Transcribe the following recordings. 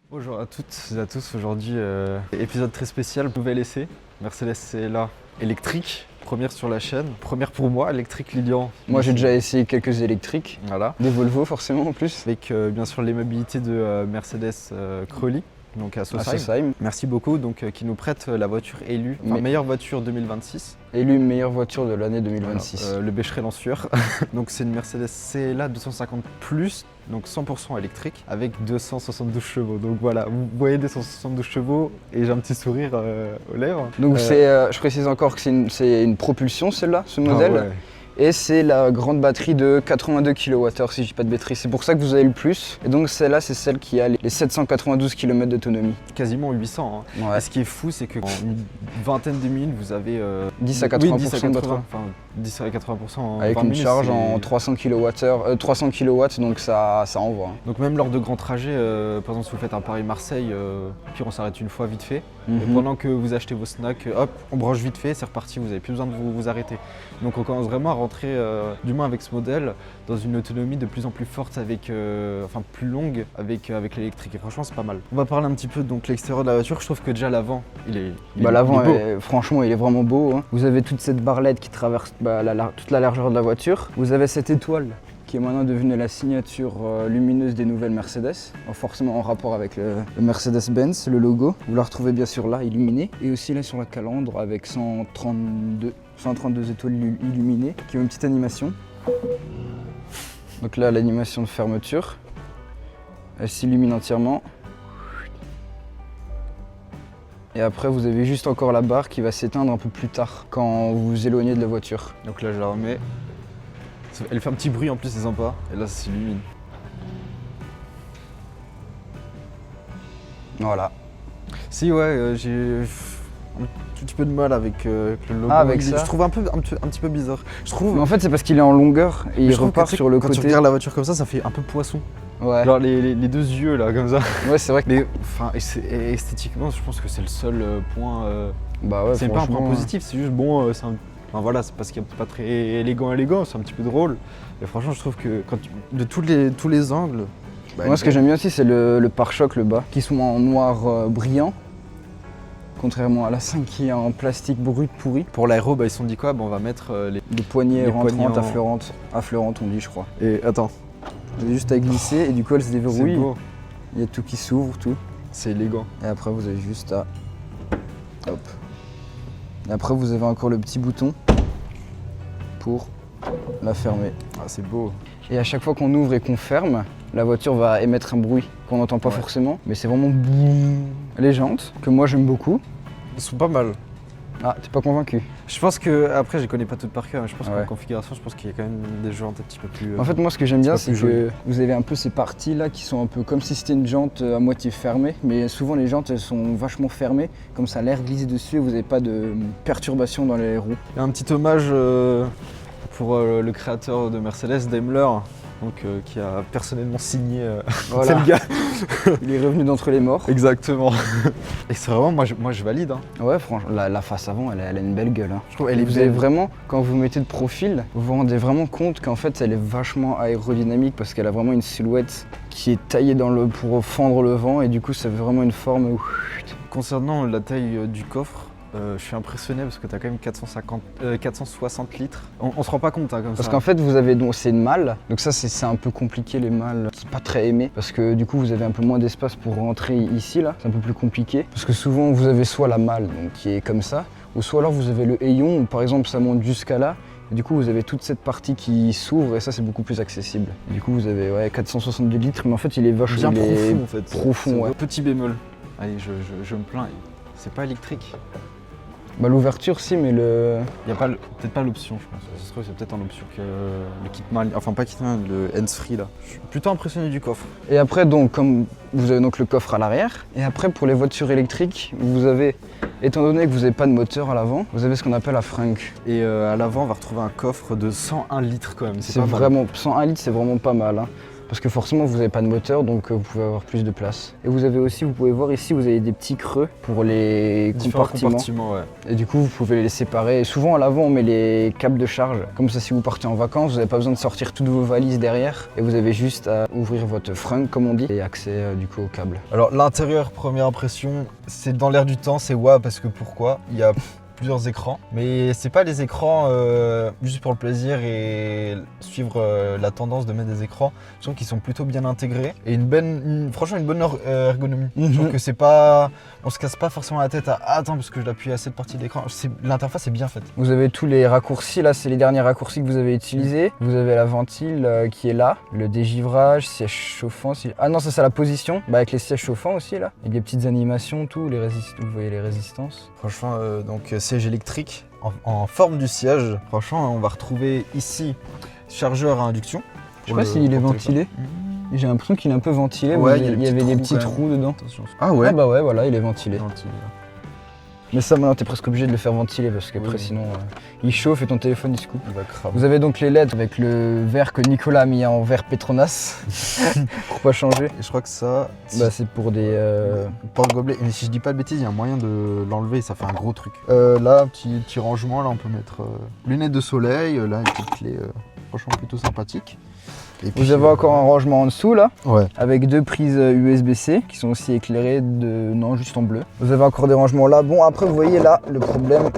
Bonjour à toutes et à tous, aujourd'hui épisode très spécial, nouvel essai, Mercedes CLA électrique, première sur la chaîne, première pour moi, électrique Lilian. Moi j'ai déjà essayé quelques électriques, Voilà, des Volvo forcément en plus. avec bien sûr l'aimabilité de Mercedes Crowley, donc à À Sausheim. Sausheim, Merci beaucoup, donc qui nous prête la voiture élue, enfin, Mais- meilleure voiture 2026. élu meilleure voiture de l'année 2026. Voilà, le Becherel en sueur. Donc c'est une Mercedes CLA 250 plus, donc 100% électrique, avec 272 chevaux. Donc voilà, vous voyez 272 chevaux et j'ai un petit sourire aux lèvres. Donc je précise encore que c'est une propulsion celle-là, ce modèle. Ah ouais. Et c'est la grande batterie de 82 kWh si je dis pas de bêtises. C'est pour ça que vous avez le plus. Et donc celle-là c'est celle qui a les 792 km d'autonomie. Quasiment 800. Hein. Ouais. Et ce qui est fou, c'est qu'en une vingtaine de minutes, vous avez 10 à 80% oui, 10 à de 80, batterie. enfin 10 à 80% en Avec 20 une minutes, charge c'est- en 300 kWh, 300 kW, donc ça envoie. Donc même lors de grands trajets, par exemple si vous faites un Paris-Marseille, puis on s'arrête une fois vite fait. Et Mhm. pendant que vous achetez vos snacks, hop, on branche vite fait, c'est reparti, vous n'avez plus besoin de vous arrêter. Donc on commence vraiment à rentrer, du moins avec ce modèle, dans une autonomie de plus en plus forte, avec, enfin plus longue avec l'électrique. Et franchement c'est pas mal. On va parler un petit peu donc l'extérieur de la voiture. Je trouve que déjà l'avant, il est L'avant, beau. franchement, il est vraiment beau. Hein. Vous avez toute cette barlette qui traverse toute la largeur de la voiture. Vous avez cette étoile qui est maintenant devenue la signature lumineuse des nouvelles Mercedes, forcément en rapport avec le Mercedes-Benz, le logo. Vous la retrouvez bien sûr là, illuminée. Et aussi là sur la calandre avec 132 étoiles illuminées qui ont une petite animation. Donc là, l'animation de fermeture. Elle s'illumine entièrement. Et après, vous avez juste encore la barre qui va s'éteindre un peu plus tard quand vous vous éloignez de la voiture. Donc là je la remets. Elle fait un petit bruit en plus, c'est sympa. Et là ça s'illumine. Voilà. Si ouais, j'ai un tout petit peu de mal avec le logo. Ah, avec ça Je trouve un petit peu bizarre. Je trouve. Mais en fait, c'est parce qu'il est en longueur et mais il je trouve que, repart tu sais, sur le quand tu côté. regardes la voiture comme ça fait un peu poisson. Ouais. Genre les deux yeux là comme ça. Ouais, c'est vrai que. Mais enfin et esthétiquement, je pense que c'est le seul point. Bah ouais, C'est pas un point franchement, positif, c'est juste bon. Enfin voilà, c'est parce qu'il est pas très élégant, c'est un petit peu drôle. Et franchement, je trouve que de tous les angles. bah, Moi, ce que j'aime bien aussi, c'est le pare-choc, le bas, qui sont en noir brillant. Contrairement à la 5 qui est en plastique brut pourri. Pour l'aéro, bah, ils se sont dit quoi? Bah, on va mettre Des poignées Les rentrantes, poignées affleurantes, on dit, je crois. Et attends, Vous avez juste à glisser et du coup, elle se c'est déverrouille. beau, Il y a tout qui s'ouvre, tout. c'est élégant. Et après, vous avez juste à. Hop. Et après, vous avez encore le petit bouton pour la fermer. Ah, c'est beau. Et à chaque fois qu'on ouvre et qu'on ferme, la voiture va émettre un bruit qu'on n'entend pas Ouais. forcément, mais c'est vraiment boum. Les jantes, que moi j'aime beaucoup. Ils sont pas mal. Ah, t'es pas convaincu? Je pense que, après, je connais pas toutes par cœur, mais je pense Ouais. qu'en configuration, je pense qu'il y a quand même des jantes un petit peu plus. En fait, moi ce que j'aime bien, c'est c'est pas plus que vous avez un peu ces parties là qui sont un peu comme si c'était une jante à moitié fermée, mais souvent les jantes elles sont vachement fermées, comme ça l'air glisse dessus et vous n'avez pas de perturbation dans les roues. Il y a un petit hommage pour le créateur de Mercedes, Daimler, donc, qui a personnellement signé. Voilà. C'est le gars. Il est revenu d'entre les morts. Exactement. Et c'est vraiment, moi je valide. Hein. Ouais, franchement, la face avant, elle a une belle gueule. Hein. Je trouve elle Et est vous avez belle. vraiment, quand vous mettez de profil, vous vous rendez vraiment compte qu'en fait elle est vachement aérodynamique parce qu'elle a vraiment une silhouette qui est taillée pour fendre le vent et du coup ça fait vraiment une forme où... Concernant la taille du coffre, je suis impressionné parce que tu as quand même 460 litres. On se rend pas compte hein, comme Parce ça. qu'en fait vous avez donc c'est une malle, donc ça c'est un peu compliqué les malles, c'est pas très aimé parce que du coup vous avez un peu moins d'espace pour rentrer ici là, c'est un peu plus compliqué parce que souvent vous avez soit la malle donc, qui est comme ça, ou soit alors vous avez le hayon où par exemple ça monte jusqu'à là. Et du coup, vous avez toute cette partie qui s'ouvre et ça, c'est beaucoup plus accessible. Et du coup, vous avez 462 litres, mais en fait, il est vachement bien profond en fait. profond, C'est ouais. un petit bémol. Allez, je me plains. C'est pas électrique. Bah, l'ouverture, si, mais le. Il n'y a pas peut-être pas l'option, je pense. Ça se trouve, c'est peut-être en option que le kit main, enfin pas kit main, le hands-free là. Je suis plutôt impressionné du coffre. Et après, donc, comme vous avez donc le coffre à l'arrière, et après, pour les voitures électriques, vous avez, étant donné que vous n'avez pas de moteur à l'avant, vous avez ce qu'on appelle la frunk. Et à l'avant, on va retrouver un coffre de 101 litres quand même. C'est pas mal. vraiment, 101 litres, c'est vraiment pas mal. Hein. parce que forcément vous n'avez pas de moteur, donc vous pouvez avoir plus de place. Et vous avez aussi, vous pouvez voir ici, vous avez des petits creux pour les compartiments. Ouais. Et du coup vous pouvez les séparer. Et souvent à l'avant on met les câbles de charge, comme ça si vous partez en vacances, vous n'avez pas besoin de sortir toutes vos valises derrière, et vous avez juste à ouvrir votre fringue comme on dit, et accès du coup au câble. Alors l'intérieur, première impression, c'est dans l'air du temps, c'est waouh parce que pourquoi? Il y a plusieurs écrans, mais c'est pas les écrans juste pour le plaisir et suivre la tendance de mettre des écrans. Je trouve qu'ils sont plutôt bien intégrés et franchement une bonne ergonomie. Je trouve que c'est pas, on se casse pas forcément la tête à attends parce que je l'appuie à cette partie de l'écran. L'interface est bien faite. Vous avez tous les raccourcis, là c'est les derniers raccourcis que vous avez utilisés. Vous avez la ventile qui est là, le dégivrage, siège chauffant. Ah non, ça c'est la position, avec les sièges chauffants aussi là. Et des petites animations, tout, vous voyez les résistances. Franchement, donc siège électrique en forme du siège. Franchement, on va retrouver ici chargeur à induction. Je sais pas s'il est ventilé. J'ai l'impression qu'il est un peu ventilé. Ouais, il y avait des petits trous dedans. Attention. Ah ouais. Ah bah ouais, voilà, il est ventilé. Mais ça, maintenant, t'es presque obligé de le faire ventiler parce qu'après, sinon, il chauffe et ton téléphone il se coupe. Il va cramer. Vous avez donc les LED avec le verre que Nicolas a mis en verre Petronas pour pas changer. Et je crois que ça, c'est pour des porte-gobelet. Mais si je dis pas de bêtises, il y a un moyen de l'enlever et ça fait un gros truc. Là, petit rangement, là on peut mettre lunettes de soleil, là une petite clé, franchement plutôt sympathique. Et puis, vous avez encore un rangement en dessous là, ouais, avec 2 prises USB-C qui sont aussi éclairées juste en bleu. Vous avez encore des rangements là. Bon après vous voyez là le problème,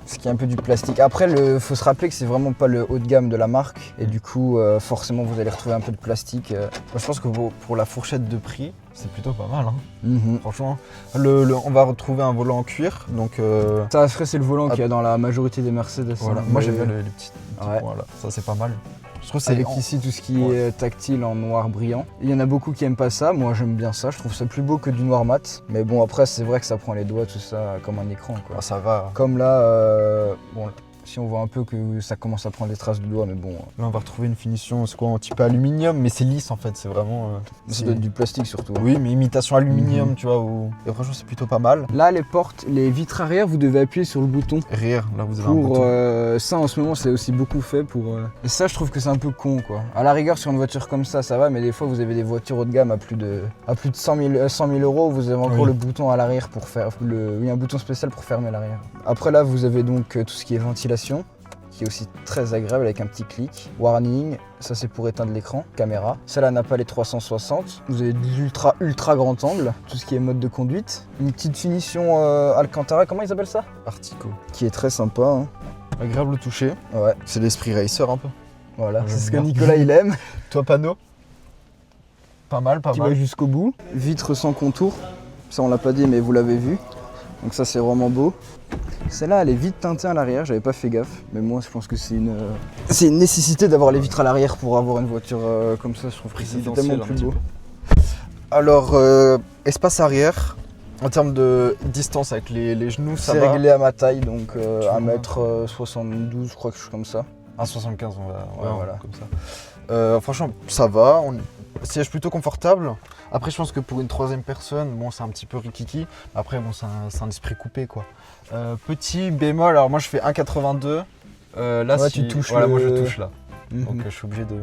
c'est qu'il y a un peu du plastique. Après faut se rappeler que c'est vraiment pas le haut de gamme de la marque et du coup forcément vous allez retrouver un peu de plastique. Moi, je pense que pour la fourchette de prix, c'est plutôt pas mal. Hein. Franchement, on va retrouver un volant en cuir, donc. Ça après c'est le volant qu'il y a dans la majorité des Mercedes. Voilà. Moi j'aime bien les petits points là, ça c'est pas mal. Je trouve avec ici tout ce qui est tactile en noir brillant. Il y en a beaucoup qui aiment pas ça, moi j'aime bien ça, je trouve ça plus beau que du noir mat. Mais bon après c'est vrai que ça prend les doigts tout ça comme un écran quoi. Ah, ça va. Comme là, si on voit un peu que ça commence à prendre les traces de doigts, mais bon. Là on va retrouver une finition, c'est quoi, un type aluminium, mais c'est lisse en fait, c'est vraiment. Ça doit être du plastique surtout. Oui, mais imitation aluminium, tu vois. Et franchement c'est plutôt pas mal. Là les portes, les vitres arrière, vous devez appuyer sur le bouton. Arrière, là vous avez un bouton. Ça en ce moment c'est aussi beaucoup fait pour. Et ça je trouve que c'est un peu con quoi. À la rigueur sur une voiture comme ça va, mais des fois vous avez des voitures haut de gamme à plus de 100 000 euros, vous avez encore le bouton à l'arrière pour faire un bouton spécial pour fermer l'arrière. Après là vous avez donc tout ce qui est ventilation, qui est aussi très agréable avec un petit clic. Warning, ça c'est pour éteindre l'écran. Caméra, celle-là n'a pas les 360. Vous avez de l'ultra grand angle, tout ce qui est mode de conduite. Une petite finition Alcantara, comment ils appellent ça? Artico. Qui est très sympa. Hein. Agréable au toucher. Ouais. C'est l'esprit racer un peu. Voilà, c'est ce que Nicolas il aime. Toi panneau. Pas mal, qui va jusqu'au bout. Vitre sans contour, ça on l'a pas dit mais vous l'avez vu. Donc ça c'est vraiment beau. Celle-là elle est vite teintée à l'arrière, j'avais pas fait gaffe. Mais moi je pense que c'est une nécessité d'avoir les vitres à l'arrière pour avoir une voiture comme ça, je trouve que c'est tellement plus beau. Alors espace arrière, en termes de distance avec les genoux, ça va. C'est réglé à ma taille, donc 1m72 je crois, quelque chose comme ça. 1,75 on va voilà. Comme ça. Franchement ça va, siège plutôt confortable. Après je pense que pour une troisième personne, bon c'est un petit peu rikiki. Après bon c'est un esprit coupé quoi. Petit bémol, alors moi je fais 1,82. Là si tu touches moi je touche là. Donc je suis obligé de.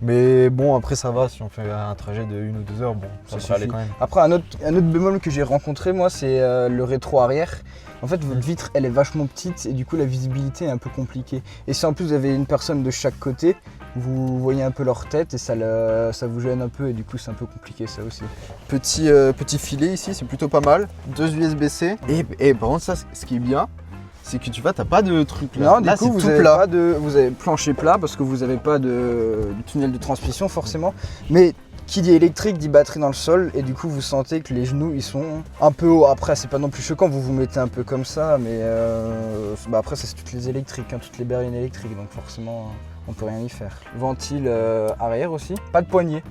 Mais bon après ça va, si on fait un trajet de 1 ou 2 heures, bon ça devrait aller quand même. Après un autre bémol que j'ai rencontré moi c'est le rétro arrière. En fait votre vitre elle est vachement petite et du coup la visibilité est un peu compliquée. Et si en plus vous avez une personne de chaque côté, vous voyez un peu leur tête et ça vous gêne un peu et du coup c'est un peu compliqué ça aussi. Petit filet ici, c'est plutôt pas mal. 2 USB-C. Et par contre ça ce qui est bien, c'est que tu vois, t'as pas de truc là. Non, du coup, vous avez plancher plat parce que vous n'avez pas de tunnel de transmission forcément. Mais qui dit électrique dit batterie dans le sol et du coup vous sentez que les genoux ils sont un peu hauts. Après c'est pas non plus choquant, vous vous mettez un peu comme ça, mais après ça c'est toutes les électriques, hein, toutes les berlines électriques, donc forcément on peut rien y faire. Ventile arrière aussi, pas de poignée.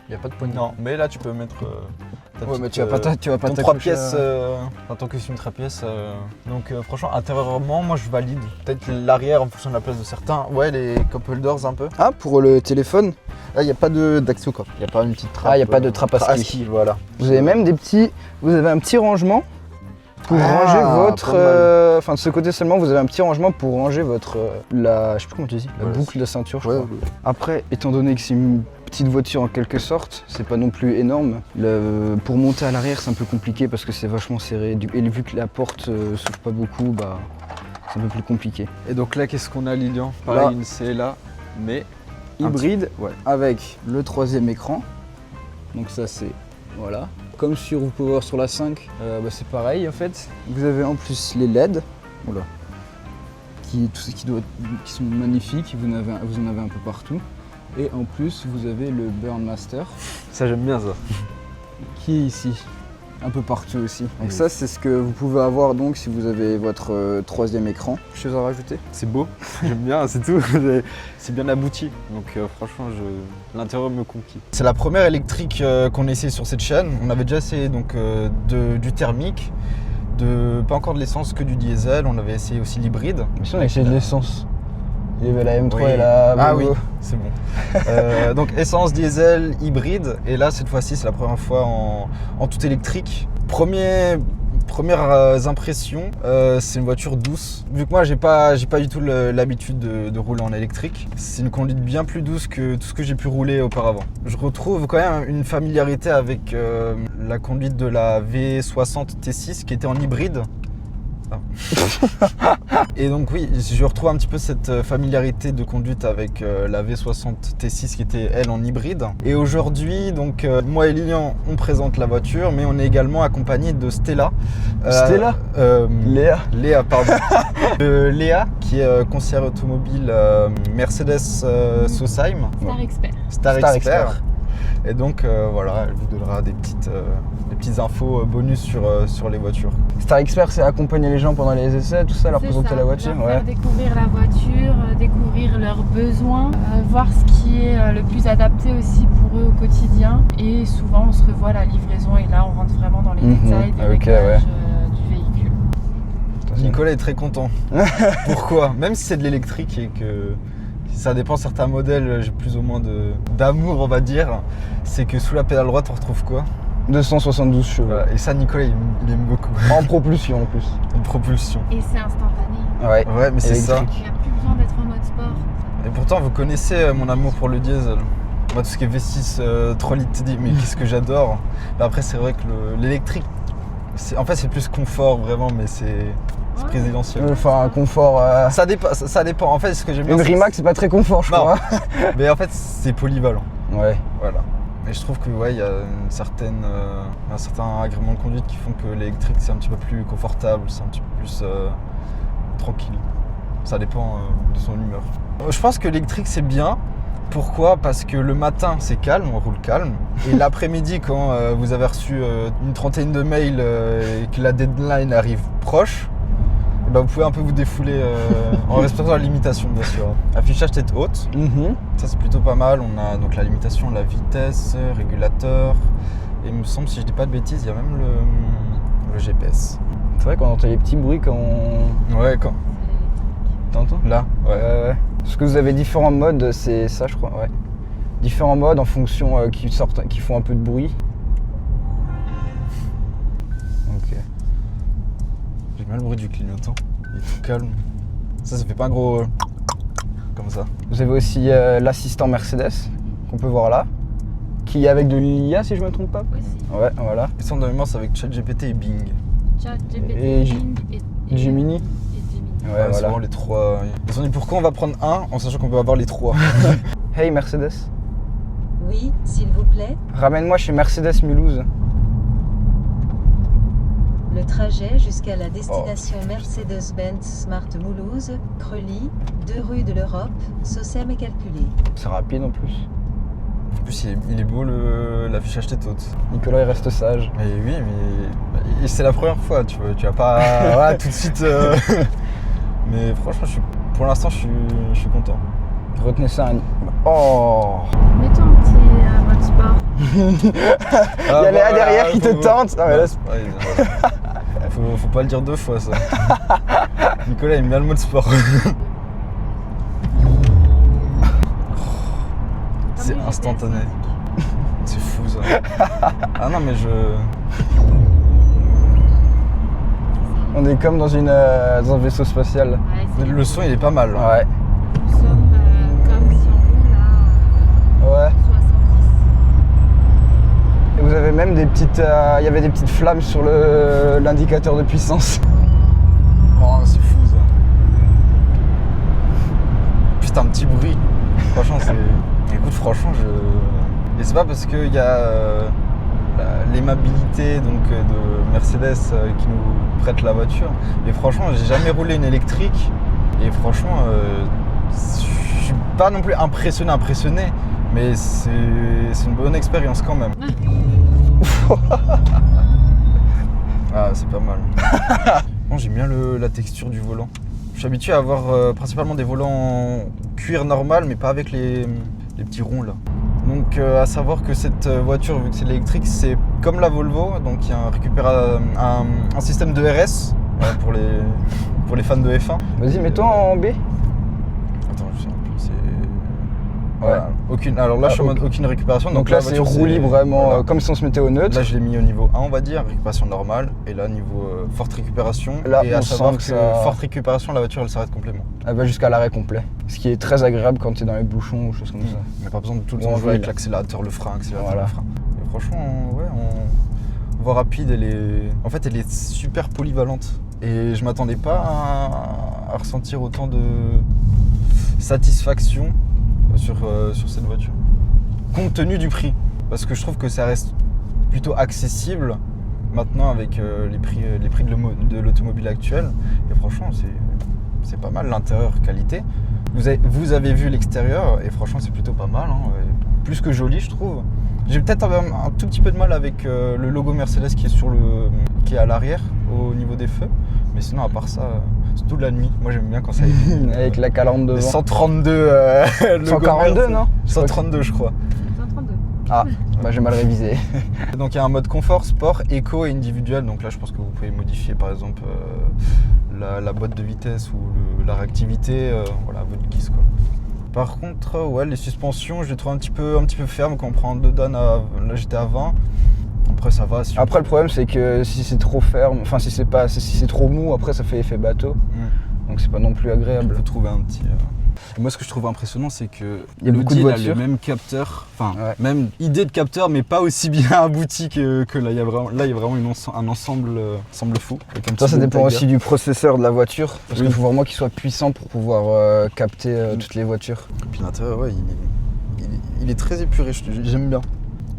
Il n'y a pas de poignée. Non, mais là tu peux mettre mais tu vas pas ton 3 pièces, ton costume 3 pièces. Donc franchement, intérieurement, moi je valide. Peut-être l'arrière en fonction de la place de certains. Ouais, les cup holders un peu. Ah, pour le téléphone. Là, il n'y a pas d'axio quoi. Il n'y a pas une petite trappe. Ah, il n'y a pas de trappe à ski. Voilà. Vous avez même vous avez un petit rangement pour ranger votre... de ce côté seulement, vous avez un petit rangement pour ranger votre... je sais plus comment tu dis, la boucle de ceinture, je crois. Ouais. Après, étant donné que c'est une Petite voiture en quelque sorte, c'est pas non plus énorme. Pour monter à l'arrière, c'est un peu compliqué parce que c'est vachement serré. Et vu que la porte s'ouvre pas beaucoup, bah, c'est un peu plus compliqué. Et donc là, qu'est-ce qu'on a, Lilian? Là. Pareil, une CLA, mais Hybride ouais. avec le 3e écran. Donc ça c'est, voilà. Comme vous pouvez voir sur la 5, bah, c'est pareil en fait. Vous avez en plus les LED, voilà, qui sont magnifiques, vous en avez un peu partout. Et en plus vous avez le Burnmaster. Ça j'aime bien ça. Qui est ici, un peu partout aussi. Donc ça c'est ce que vous pouvez avoir donc si vous avez votre 3e écran. Chose à rajouter? C'est beau, j'aime bien, c'est tout. C'est bien abouti, donc franchement l'intérieur me conquit. C'est la première électrique qu'on a essayé sur cette chaîne. On avait déjà essayé donc, du thermique, pas encore de l'essence, que du diesel. On avait essayé aussi l'hybride. Mais si on a essayé de l'essence. Il y avait la M3 Oui. et la Ah Volvo. oui, c'est bon. Donc essence, diesel, hybride. Et là, cette fois-ci, c'est la première fois en tout électrique. Premières impressions, c'est une voiture douce. Vu que moi, j'ai pas du tout l'habitude de rouler en électrique, c'est une conduite bien plus douce que tout ce que j'ai pu rouler auparavant. Je retrouve quand même une familiarité avec la conduite de la V60 T6 qui était en hybride. Et donc oui, je retrouve un petit peu cette familiarité de conduite avec la V60 T6 qui était elle en hybride. Et aujourd'hui, donc moi et Lilian, on présente la voiture, mais on est également accompagné de Stella. Stella Léa, pardon. Léa, qui est conseillère automobile Mercedes Sosheim. Star Star Expert. Expert. Et donc voilà, elle vous donnera des petites infos bonus sur les voitures. Star Expert, c'est accompagner les gens pendant les essais, tout ça, leur présenter la voiture. Leur faire découvrir la voiture, découvrir leurs besoins, voir ce qui est le plus adapté aussi pour eux au quotidien. Et souvent, on se revoit à la livraison et là, on rentre vraiment dans les détails des réglages du véhicule. Nicolas est très content. Pourquoi? Même si c'est de l'électrique et que ça dépend, certains modèles, j'ai plus ou moins d'amour, on va dire, c'est que sous la pédale droite, on retrouve quoi? 272 chevaux. Voilà. Et ça, Nicolas, il aime beaucoup. En propulsion en plus. Une propulsion. Et c'est instantané. Ouais, mais c'est ça. Électrique. Il n'y a plus besoin d'être en mode sport. Et pourtant, vous connaissez mon amour pour le diesel. Moi, tout ce qui est V6, 3 litres TDI, mais qu'est-ce que j'adore. Mais après, c'est vrai que l'électrique, en fait, c'est plus confort, vraiment, mais c'est présidentiel. Enfin, un confort. Ça dépend. En fait, ce que j'aime bien. Une Rimac, c'est pas très confort, je Non. crois. Mais en fait, c'est polyvalent. Ouais. Voilà. Et je trouve que il y a un certain agrément de conduite qui font que l'électrique c'est un petit peu plus confortable, c'est un petit peu plus tranquille. Ça dépend de son humeur. Je pense que l'électrique c'est bien. Pourquoi? Parce que le matin c'est calme, on roule calme. Et l'après-midi quand vous avez reçu une trentaine de mails et que la deadline arrive proche, vous pouvez un peu vous défouler en respectant la limitation bien sûr. Affichage tête haute, ça c'est plutôt pas mal. On a donc la limitation, la vitesse, régulateur. Et il me semble, si je dis pas de bêtises, il y a même le GPS. C'est vrai qu'on entend les petits bruits quand on... Ouais, quand T'entends? là, ouais. Parce que vous avez différents modes, c'est ça je crois, ouais. Différents modes en fonction qui font un peu de bruit. Ok. J'aime bien le bruit du clignotant, il est tout calme. Ça fait pas un gros comme ça. Vous avez aussi l'assistant Mercedes qu'on peut voir là, qui est avec de l'IA si je me trompe pas. Aussi. Ouais, voilà. Le centre de mémoire c'est avec ChatGPT et Bing. ChatGPT, Et Bing et Gemini. Gemini. Ouais, C'est voilà. vraiment les trois. Ils se sont dit pourquoi on va prendre un en sachant qu'on peut avoir les trois. Hey Mercedes, Oui, s'il vous plaît. ramène-moi chez Mercedes Mulhouse. Le trajet jusqu'à la destination Mercedes-Benz Smart Mulhouse, Creully, 2 rue de l'Europe, Sosheim est calculé. C'est rapide en plus. En plus il est beau l'affichage tête haute. Nicolas il reste sage. Mais oui, mais c'est la première fois, tu vas pas voilà, tout de suite. Mais franchement, pour l'instant, je suis content. Retenez ça. Oh. Mets-toi un petit mode sport. Il y a Léa derrière qui te tente. Ah, mais là, faut pas le dire deux fois ça. Nicolas aime bien le mode sport. C'est instantané. C'est fou ça. Ah non mais on est comme dans un vaisseau spatial. Ouais, le son il est pas mal. Hein. Ouais. Nous sommes comme si on roule à Ouais. 60 vous avez même des petites... Il y avait des petites flammes sur l'indicateur de puissance. Oh, c'est fou ça. Juste un petit bruit. Franchement, c'est... Écoute, franchement, Et c'est pas parce qu'il y a l'aimabilité donc, de Mercedes qui nous prête la voiture. Mais franchement, j'ai jamais roulé une électrique. Et franchement, je suis pas non plus impressionné. Mais c'est une bonne expérience quand même. Ah, c'est pas mal. Bon, j'aime bien la texture du volant. Je suis habitué à avoir principalement des volants en cuir normal, mais pas avec les petits ronds là. Donc à savoir que cette voiture, vu que c'est électrique, c'est comme la Volvo, donc il y a un système de RS pour les fans de F1. Vas-y, mets-toi en B. Attends, je sais un peu, c'est... Voilà. Alors là, je suis en mode aucune récupération. Donc là, c'est roue libre vraiment, voilà. Comme si on se mettait au neutre. Là, je l'ai mis au niveau 1, on va dire, récupération normale. Et là, niveau forte récupération. Là, et à on savoir sent que que ça... forte récupération, la voiture, elle s'arrête complètement. Elle va jusqu'à l'arrêt complet. Ce qui est très agréable quand tu es dans les bouchons ou choses comme ça. Mais pas besoin de tout le Ou en temps jouer avec ville. l'accélérateur, le frein, Voilà. le frein. Et franchement, ouais, en voie rapide, elle est super polyvalente. Et je m'attendais pas à ressentir autant de satisfaction sur cette voiture. Compte tenu du prix. Parce que je trouve que ça reste plutôt accessible maintenant avec les prix de l'automobile actuelle. Et franchement, c'est pas mal, l'intérieur qualité. Vous avez vu l'extérieur et franchement, c'est plutôt pas mal. Hein, plus que joli, je trouve. J'ai peut-être un tout petit peu de mal avec le logo Mercedes qui est à l'arrière au niveau des feux. Mais sinon, à part ça, c'est toute la nuit. Moi, j'aime bien quand ça est Avec la calandre devant. 132 142, non 132, je crois. 132. Ah, bah j'ai mal révisé. Donc il y a un mode confort, sport, éco et individuel. Donc là je pense que vous pouvez modifier par exemple la boîte de vitesse ou la réactivité, voilà, à votre guise quoi. Par contre, ouais, les suspensions, je les trouve un petit peu fermes quand on prend deux Dan là j'étais à 20. Après ça va. Après le problème c'est que si c'est trop ferme, enfin si c'est trop mou, après ça fait effet bateau. Donc c'est pas non plus agréable. Il faut trouver un petit... Moi, ce que je trouve impressionnant, c'est que il y a beaucoup de voitures. a le même capteur, enfin, ouais. Même idée de capteur, mais pas aussi bien abouti que là. Il y a vraiment un ensemble fou. Ça dépend aussi du processeur de la voiture, parce qu'il faut vraiment qu'il soit puissant pour pouvoir capter toutes les voitures. Et puis l'intérieur, ouais, il est très épuré, j'aime bien.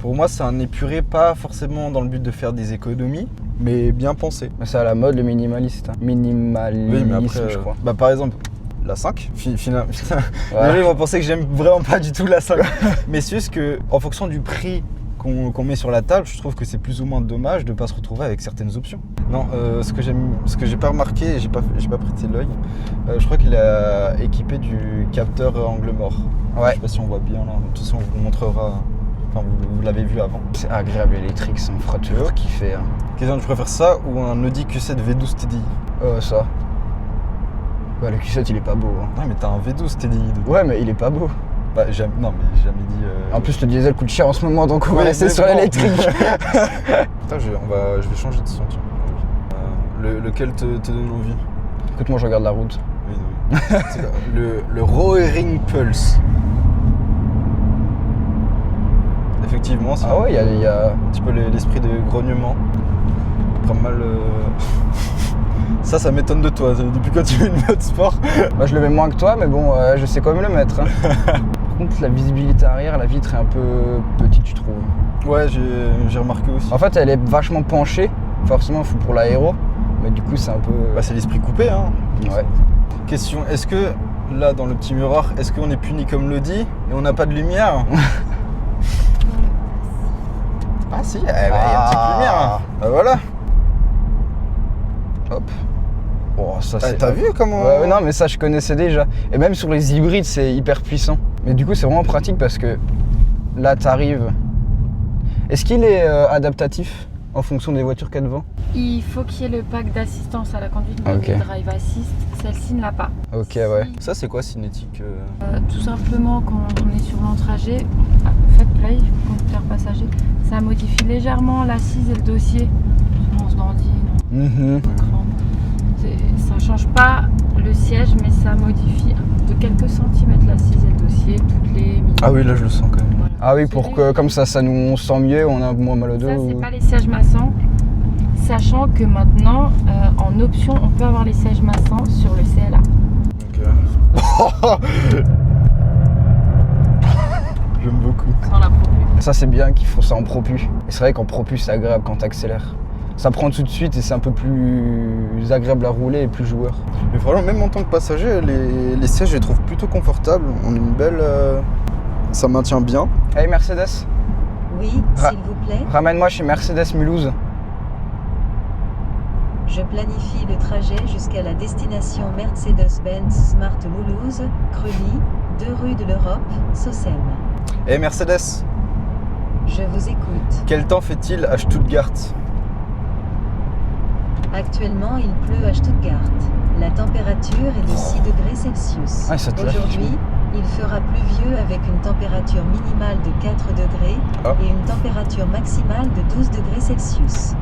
Pour moi, c'est un épuré, pas forcément dans le but de faire des économies, mais bien pensé. C'est à la mode le minimaliste. Minimalisme, oui, mais après, je crois. Par exemple, la 5, finalement, les gens vont penser que j'aime vraiment pas du tout la 5. Mais c'est juste qu'en fonction du prix qu'on met sur la table, je trouve que c'est plus ou moins dommage de ne pas se retrouver avec certaines options. Non, ce que j'ai pas remarqué, et j'ai pas prêté l'œil, je crois qu'il est équipé du capteur angle mort. Ouais. Je sais pas si on voit bien là, de toute façon on vous le montrera. Enfin, vous l'avez vu avant. C'est agréable l'électrique, ça me fera toujours kiffer. Hein. Question, tu préfères ça ou un Audi Q7 V12 TDI? Ça. Bah le Q7 il est pas beau. Hein. Ouais mais t'as un V12 TDI dedans. Ouais mais il est pas beau. Bah non mais jamais dit... En plus le diesel coûte cher en ce moment donc on va rester sur l'électrique. Putain, je vais changer de son, tiens. Lequel te donne envie? Écoute moi je regarde la route. Oui. C'est quoi le Rohring Pulse. Effectivement, c'est il y a un petit peu l'esprit de grognement. Pas mal... Ça m'étonne de toi, depuis quand tu mets une mode sport. Moi je le mets moins que toi mais bon je sais quand même le mettre. Hein. Par contre la visibilité arrière, la vitre est un peu petite je trouve. Ouais j'ai remarqué aussi. En fait elle est vachement penchée, forcément il faut pour l'aéro, mais du coup c'est un peu... Bah c'est l'esprit coupé hein. Ouais. Question, est-ce que là dans le petit miroir, est-ce qu'on est puni comme l'Audi et on n'a pas de lumière? Ah si, il y a une petite lumière. Bah voilà. Hop. Oh, ça c'est... T'as vu comment... Ouais, non mais ça je connaissais déjà. Et même sur les hybrides c'est hyper puissant. Mais du coup c'est vraiment pratique parce que là t'arrives... Est-ce qu'il est adaptatif en fonction des voitures qu'il y a devant? Il faut qu'il y ait le pack d'assistance à la conduite, le Drive Assist. Celle-ci ne l'a pas. Ok ouais. Ça c'est quoi cinétique Tout simplement quand on est sur long-trajet, faites play, conducteur passager, ça modifie légèrement l'assise et le dossier. On se dandine. Ça change pas le siège mais ça modifie de quelques centimètres l'assise et le dossier toutes les minutes. Ah oui là je le sens quand même. Voilà. Ah oui, pour que comme ça on se sent mieux, on a moins mal au dos. Ça, c'est pas les sièges massants. Sachant que maintenant, en option, on peut avoir les sièges massants sur le CLA. J'aime beaucoup. Sans la propu. Ça c'est bien qu'ils font ça en propu. Et c'est vrai qu'en propu c'est agréable quand t'accélères. Ça prend tout de suite et c'est un peu plus agréable à rouler et plus joueur. Mais franchement, même en tant que passager, les sièges, je les trouve plutôt confortables. On a une belle... ça maintient bien. Hey Mercedes, Oui, s'il vous plaît. ramène-moi chez Mercedes Mulhouse. Je planifie le trajet jusqu'à la destination Mercedes-Benz Smart Mulhouse, Creully, 2 rue de l'Europe, Saucem. Eh Mercedes, Je vous écoute. quel temps fait-il à Stuttgart? Actuellement, il pleut à Stuttgart. La température est de 6 degrés Celsius. Ah, ça te lâche. Aujourd'hui, il fera pluvieux avec une température minimale de 4 degrés Ah. et une température maximale de 12 degrés Celsius.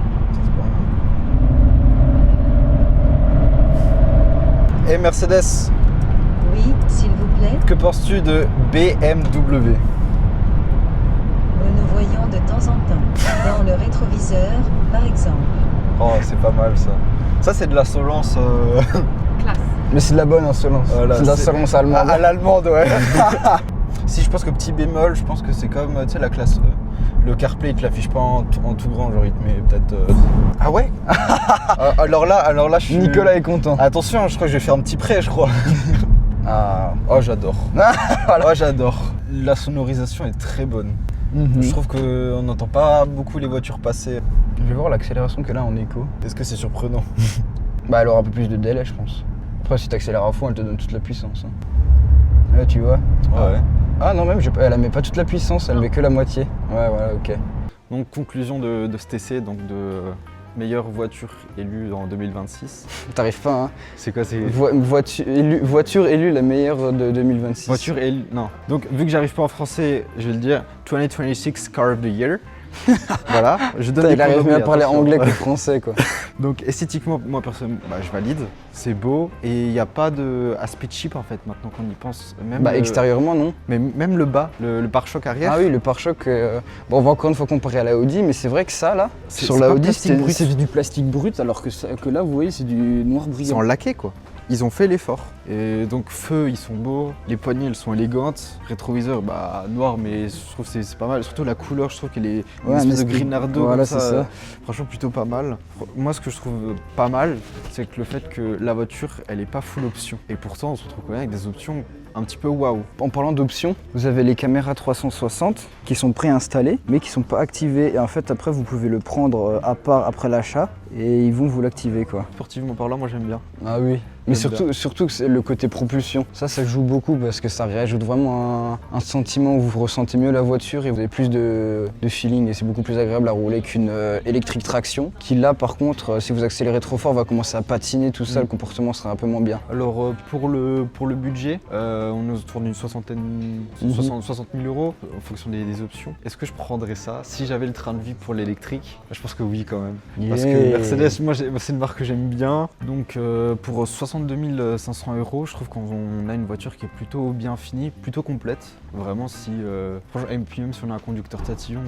Eh Mercedes, Oui, s'il vous plaît. que penses-tu de BMW? Nous nous voyons de temps en temps. Dans le rétroviseur, par exemple. Oh, c'est pas mal ça. Ça, c'est de l'insolence. Classe. Mais c'est de la bonne insolence. Voilà, c'est de l'insolence allemande. À l'allemande, ouais. Si je pense que petit bémol, je pense que c'est comme, tu sais, la classe E. Le CarPlay, il te l'affiche pas en tout grand, genre il te met peut-être... Ah ouais. alors là, je suis... Nicolas est content. Attention, je crois que je vais faire un petit prêt, je crois. Ah. Oh, j'adore. Voilà. Oh, j'adore. La sonorisation est très bonne. Mhm. Je trouve qu'on n'entend pas beaucoup les voitures passer. Je vais voir l'accélération qu'elle a en écho. Est-ce que c'est surprenant? Bah elle aura un peu plus de délai je pense. Après si t'accélères à fond elle te donne toute la puissance. Hein. Là tu vois. Ouais. Ah non même elle met pas toute la puissance, elle met que la moitié. Ouais voilà ok. Donc conclusion de cet essai, donc de meilleure voiture élue en 2026. T'arrives pas hein. C'est quoi, c'est... Voiture élue la meilleure de 2026. Voiture élue... Non. Donc vu que j'arrive pas en français, je vais le dire 2026 Car of the Year. Voilà, je donne Putain, des il arrive pronoms, mieux à parler attention. anglais que français quoi. Donc esthétiquement, moi personnellement, je valide, c'est beau et il n'y a pas d'aspect cheap en fait maintenant qu'on y pense. Même Bah extérieurement non. mais même le bas, le pare-choc arrière. Ah oui le pare-choc, bon on va encore une fois comparer à la Audi mais c'est vrai que ça là, sur c'est la pas Audi plastique brut. c'est du plastique brut alors que là vous voyez c'est du noir Ils brillant. sont laqués quoi. Ils ont fait l'effort. Et donc feu, ils sont beaux, les poignées elles sont élégantes, rétroviseur noir mais je trouve que c'est pas mal. Surtout la couleur, je trouve qu'elle est une espèce de Grinardo voilà, comme c'est ça. Franchement plutôt pas mal. Moi ce que je trouve pas mal, c'est que le fait que la voiture elle est pas full option. Et pourtant on se retrouve quand même avec des options un petit peu waouh. En parlant d'options, vous avez les caméras 360 qui sont préinstallées mais qui sont pas activées et en fait après vous pouvez le prendre à part après l'achat et ils vont vous l'activer quoi. Sportivement parlant, moi j'aime bien. Ah oui. Mais J'aime surtout que c'est le côté propulsion. Ça joue beaucoup parce que ça rajoute vraiment un sentiment où vous ressentez mieux la voiture et vous avez plus de feeling et c'est beaucoup plus agréable à rouler qu'une électrique traction qui là par contre si vous accélérez trop fort va commencer à patiner tout ça, le comportement sera un peu moins bien. Alors pour le budget, on est autour d'une 60 000 euros en fonction des options. Est-ce que je prendrais ça si j'avais le train de vie pour l'électrique? Je pense que oui quand même. Parce que Mercedes, moi c'est une marque que j'aime bien. Donc pour 62 500 euros, je trouve qu'on a une voiture qui est plutôt bien finie, plutôt complète. Vraiment si... et puis même si on a un conducteur tatillon,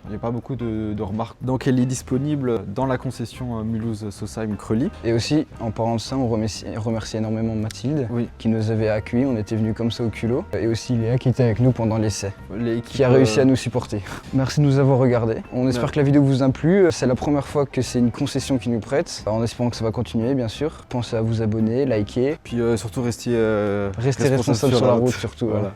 il n'y a pas beaucoup de remarques. Donc elle est disponible dans la concession Mulhouse-Sausheim-Creully. Et aussi en parlant de ça on remercie énormément Mathilde Oui. qui nous avait accueillis, on était venus comme ça au culot et aussi Léa qui était avec nous pendant l'essai. L'équipe, Qui a réussi à nous supporter. Merci de nous avoir regardés. On espère Ouais. que la vidéo vous a plu. C'est la première fois que c'est une concession qui nous prête. En espérant que ça va continuer, bien sûr. Pensez à vous abonner, liker. Puis surtout rester Restez responsable sur la route, surtout. Voilà. Voilà.